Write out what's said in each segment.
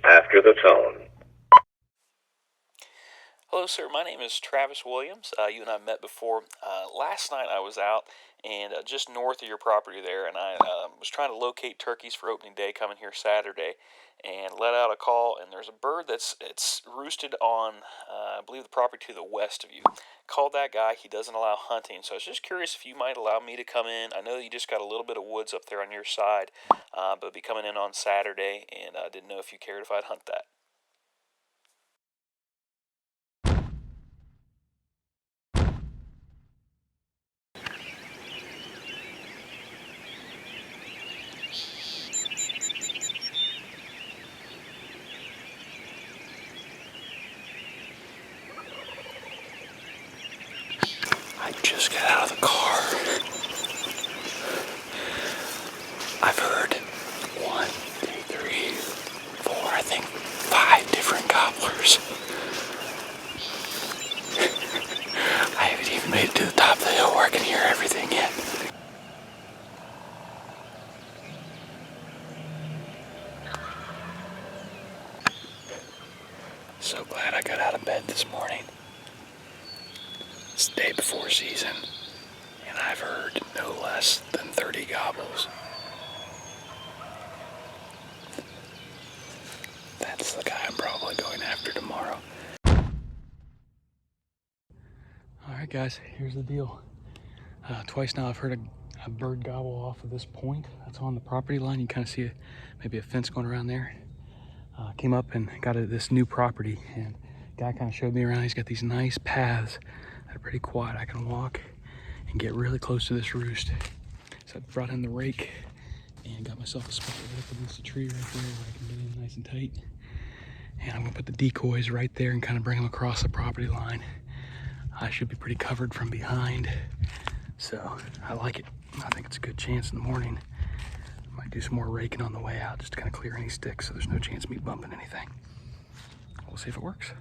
after the tone. Hello, sir. My name is Travis Williams. You and I met before. Last night I was out and just north of your property there, and I was trying to locate turkeys for opening day coming here Saturday, and let out a call. And there's a bird it's roosted on, I believe, the property to the west of you. Called that guy. He doesn't allow hunting, so I was just curious if you might allow me to come in. I know you just got a little bit of woods up there on your side, but be coming in on Saturday, and I didn't know if you cared if I'd hunt that. I just got out of the car. I've heard 1, 2, 3, 4, I think 5 different gobblers. I haven't even made it to the top of the hill where I can hear everything yet. So glad I got out of bed this morning. It's the day before season, and I've heard no less than 30 gobbles. That's the guy I'm probably going after tomorrow. Alright guys, here's the deal. Twice now I've heard a bird gobble off of this point. That's on the property line. You kind of see maybe a fence going around there. Came up and got to this new property, and the guy kind of showed me around. He's got these nice paths that are pretty quiet. I can walk and get really close to this roost. So I brought in the rake and got myself a spot right up against the tree right there where I can get in nice and tight. And I'm gonna put the decoys right there and kind of bring them across the property line. I should be pretty covered from behind, so I like it. I think it's a good chance in the morning. Might do some more raking on the way out just to kind of clear any sticks so there's no chance of me bumping anything. We'll see if it works.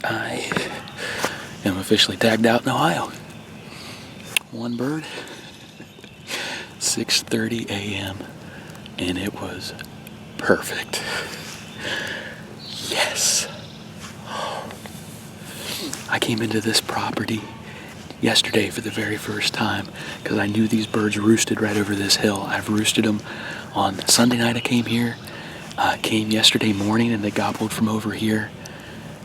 I am officially tagged out in Ohio. One bird, 6:30 a.m. and it was perfect. Yes. I came into this property yesterday for the very first time because I knew these birds roosted right over this hill. I've roosted them on Sunday night. I came here, came yesterday morning, and they gobbled from over here.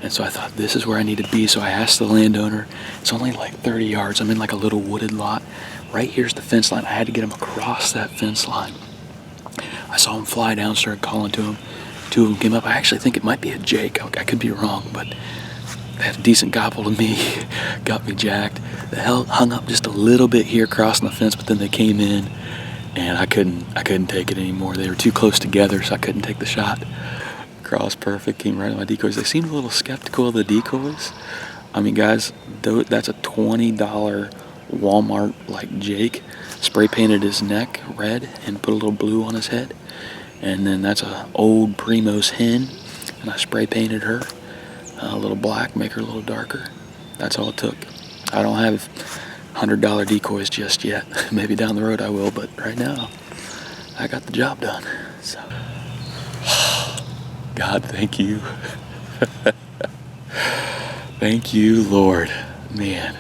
And so I thought this is where I need to be. So I asked the landowner. It's only like 30 yards. I'm in like a little wooded lot. Right here's the fence line. I had to get them across that fence line. I saw them fly down, started calling to them. Two of them came up. I actually think it might be a Jake. I could be wrong, but they had a decent gobble to me. Got me jacked. The hell hung up just a little bit here crossing the fence, but then they came in and I couldn't take it anymore. They were too close together, so I couldn't take the shot. Cross perfect, came right on my decoys. They seemed a little skeptical of the decoys. I mean, guys, that's a $20 Walmart like Jake. Spray painted his neck red and put a little blue on his head. And then that's a old Primos hen, and I spray painted her a little black, make her a little darker. That's all it took. I don't have $100 decoys just yet. Maybe down the road I will, but right now I got the job done. So, God, thank you. Thank you, Lord. Man,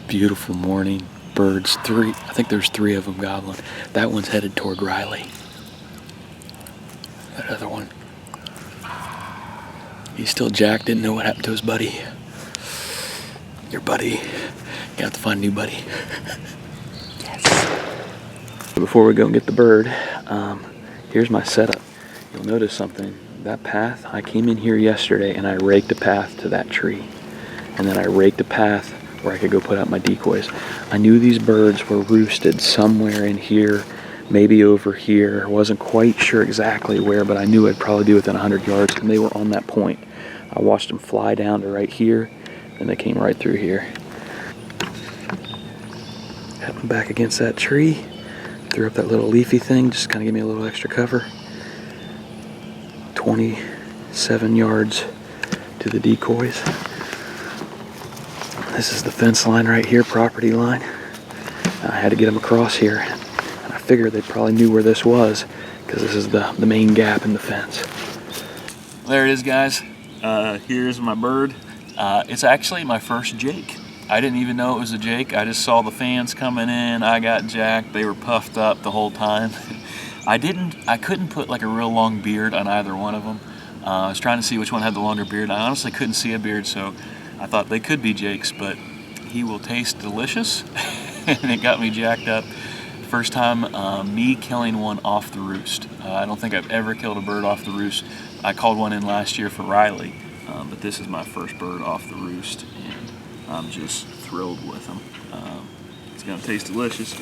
beautiful morning. Birds, I think there's 3 of them gobbling. That one's headed toward Riley. That other one, he's still jacked, didn't know what happened to his buddy. Your buddy, you have to find a new buddy. Yes. Before we go and get the bird, here's my setup. You'll notice something. That path, I came in here yesterday and I raked a path to that tree. And then I raked a path where I could go put out my decoys. I knew these birds were roosted somewhere in here, maybe over here. I wasn't quite sure exactly where, but I knew I'd probably be within 100 yards, and they were on that point. I watched them fly down to right here, and they came right through here. Had them back against that tree, threw up that little leafy thing, just kind of give me a little extra cover. 27 yards to the decoys. This is the fence line right here, property line. I had to get them across here, and I figured they probably knew where this was because this is the main gap in the fence. There it is, guys. Here's my bird. It's actually my first Jake. I didn't even know it was a Jake. I just saw the fans coming in. I got jacked. They were puffed up the whole time. I couldn't put like a real long beard on either one of them. I was trying to see which one had the longer beard. I honestly couldn't see a beard, so I thought they could be Jakes, but he will taste delicious. And it got me jacked up. First time me killing one off the roost. I don't think I've ever killed a bird off the roost. I called one in last year for Riley, but this is my first bird off the roost, and I'm just thrilled with him. It's gonna taste delicious.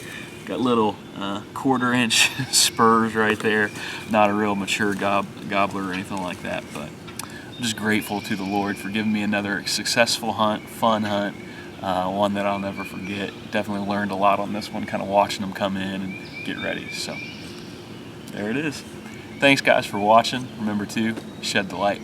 Got little 1/4-inch spurs right there. Not a real mature gobbler or anything like that, but I'm just grateful to the Lord for giving me another successful hunt, fun hunt, one that I'll never forget. Definitely learned a lot on this one, kind of watching them come in and get ready. So there it is. Thanks, guys, for watching. Remember to shed the light.